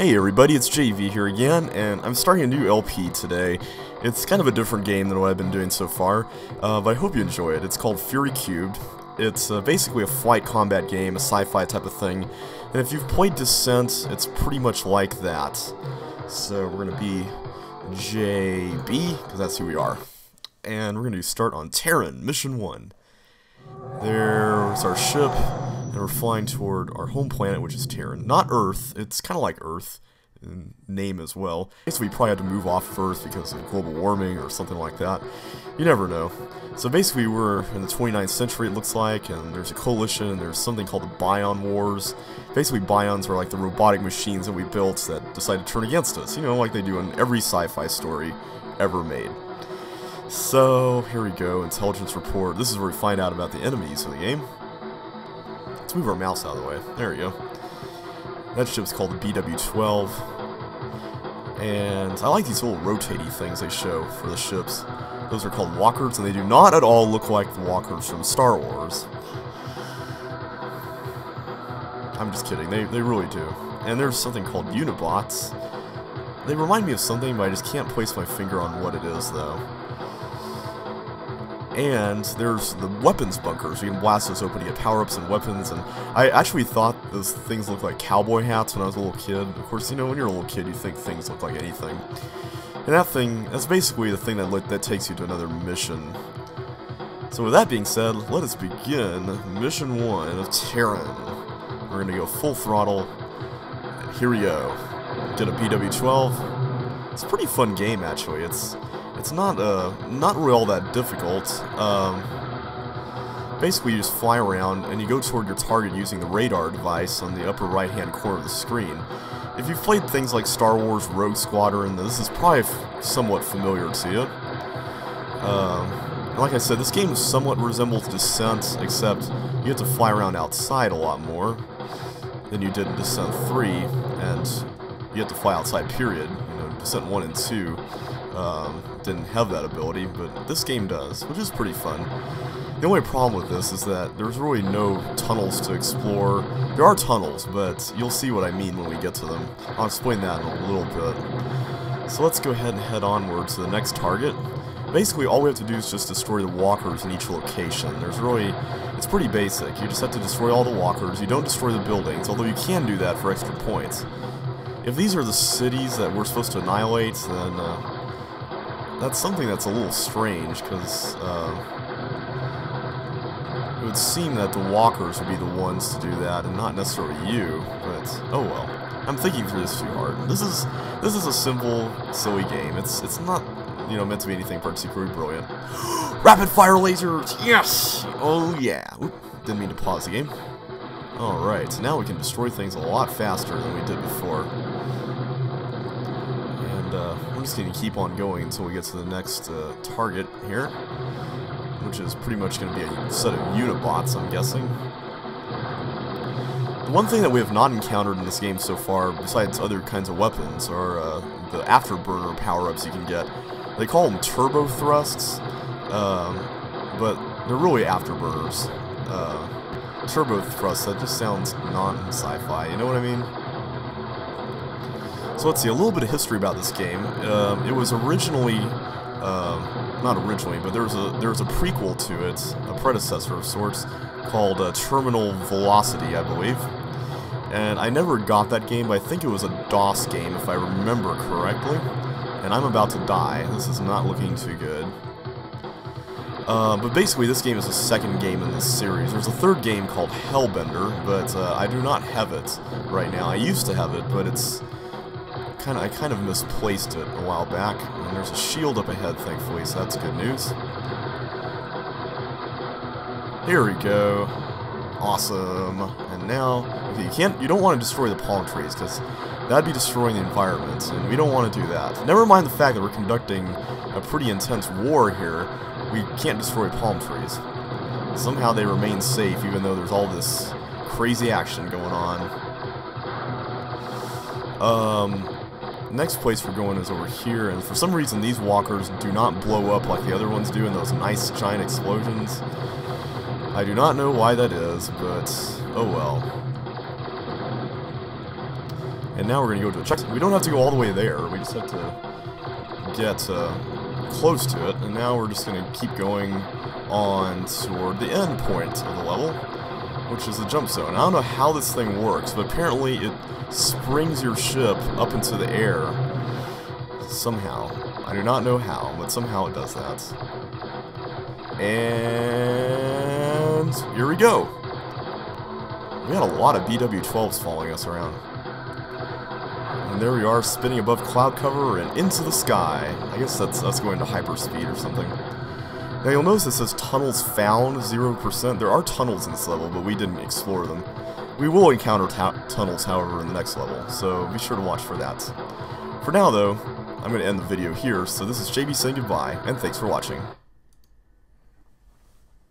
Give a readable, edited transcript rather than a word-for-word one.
Hey everybody, it's JV here again, and I'm starting a new LP today. It's kind of a different game than what I've been doing so far, but I hope you enjoy it. It's called Fury3. It's basically a flight combat game, a sci-fi type of thing, and if you've played Descent, it's pretty much like that. So we're going to be JB, because that's who we are. And we're going to start on Terran, Mission 1. There's our ship, and we're flying toward our home planet, which is Terran. Not Earth, it's kind of like Earth in name as well. So we probably had to move off of Earth because of global warming or something like that. You never know. So basically we're in the 29th century, it looks like, and there's a coalition, and there's something called the Bion Wars. Basically Bions are like the robotic machines that we built that decide to turn against us, you know, like they do in every sci-fi story ever made. So, here we go, intelligence report. This is where we find out about the enemies of the game. Let's move our mouse out of the way. There we go. That ship's called the BW-12. And I like these little rotating things they show for the ships. Those are called walkers, and they do not at all look like the walkers from Star Wars. I'm just kidding, they really do. And there's something called Unibots. They remind me of something, but I just can't place my finger on what it is, though. And there's the weapons bunkers. You can blast those open to get power-ups and weapons, and I actually thought those things looked like cowboy hats when I was a little kid. Of course, you know, when you're a little kid, you think things look like anything. And that thing, that's basically the thing that takes you to another mission. So with that being said, let us begin Mission 1 of Terran. We're going to go full throttle, and here we go. Did a BW-12. It's a pretty fun game, actually. It's not really all that difficult. Basically, you just fly around and you go toward your target using the radar device on the upper right-hand corner of the screen. If you've played things like Star Wars Rogue Squadron, this is probably somewhat familiar to you. Like I said, this game somewhat resembles Descent, except you have to fly around outside a lot more than you did in Descent 3, and you have to fly outside, period. You know, Descent 1 and 2 didn't have that ability, but this game does, which is pretty fun. The only problem with this is that there's really no tunnels to explore. There are tunnels, but you'll see what I mean when we get to them. I'll explain that in a little bit. So let's go ahead and head onward to the next target. Basically, all we have to do is just destroy the walkers in each location. It's pretty basic. You just have to destroy all the walkers. You don't destroy the buildings, although you can do that for extra points. If these are the cities that we're supposed to annihilate, then that's something that's a little strange, because it would seem that the walkers would be the ones to do that, and not necessarily you, but oh well. I'm thinking through this too hard. This is a simple, silly game. It's not, you know, meant to be anything particularly brilliant. Rapid fire lasers! Yes! Oh yeah! Oop, didn't mean to pause the game. Alright, so now we can destroy things a lot faster than we did before. And I'm just going to keep on going until we get to the next target here, which is pretty much going to be a set of Unibots, I'm guessing. The one thing that we have not encountered in this game so far, besides other kinds of weapons, are the afterburner power-ups you can get. They call them turbo thrusts, but they're really afterburners. Turbo thrust, that just sounds non-sci-fi, you know what I mean? So let's see, a little bit of history about this game. It was originally, not originally, but there was a prequel to it, a predecessor of sorts, called Terminal Velocity, I believe. And I never got that game, but I think it was a DOS game, if I remember correctly. And I'm about to die. This is not looking too good. But basically, this game is the second game in this series. There's a third game called Hellbender, but I do not have it right now. I used to have it, but I kind of misplaced it a while back. And there's a shield up ahead, thankfully, so that's good news. Here we go. Awesome. And now, okay, you don't want to destroy the palm trees, because that'd be destroying the environment, and we don't want to do that. Never mind the fact that we're conducting a pretty intense war here. We can't destroy palm trees. Somehow they remain safe, even though there's all this crazy action going on. Next place we're going is over here, and for some reason these walkers do not blow up like the other ones do in those nice giant explosions. I do not know why that is, but oh well. And now we're going to go to a checkpoint. We don't have to go all the way there. We just have to get close to it. And now we're just going to keep going on toward the end point of the level, which is the jump zone. I don't know how this thing works, but apparently it springs your ship up into the air somehow. I do not know how, but somehow it does that. And here we go. We had a lot of BW-12s following us around. And there we are, spinning above cloud cover and into the sky. I guess that's us going to hyperspeed or something. Now you'll notice it says tunnels found, 0%. There are tunnels in this level, but we didn't explore them. We will encounter tunnels, however, in the next level, so be sure to watch for that. For now, though, I'm going to end the video here, so this is JB saying goodbye, and thanks for watching.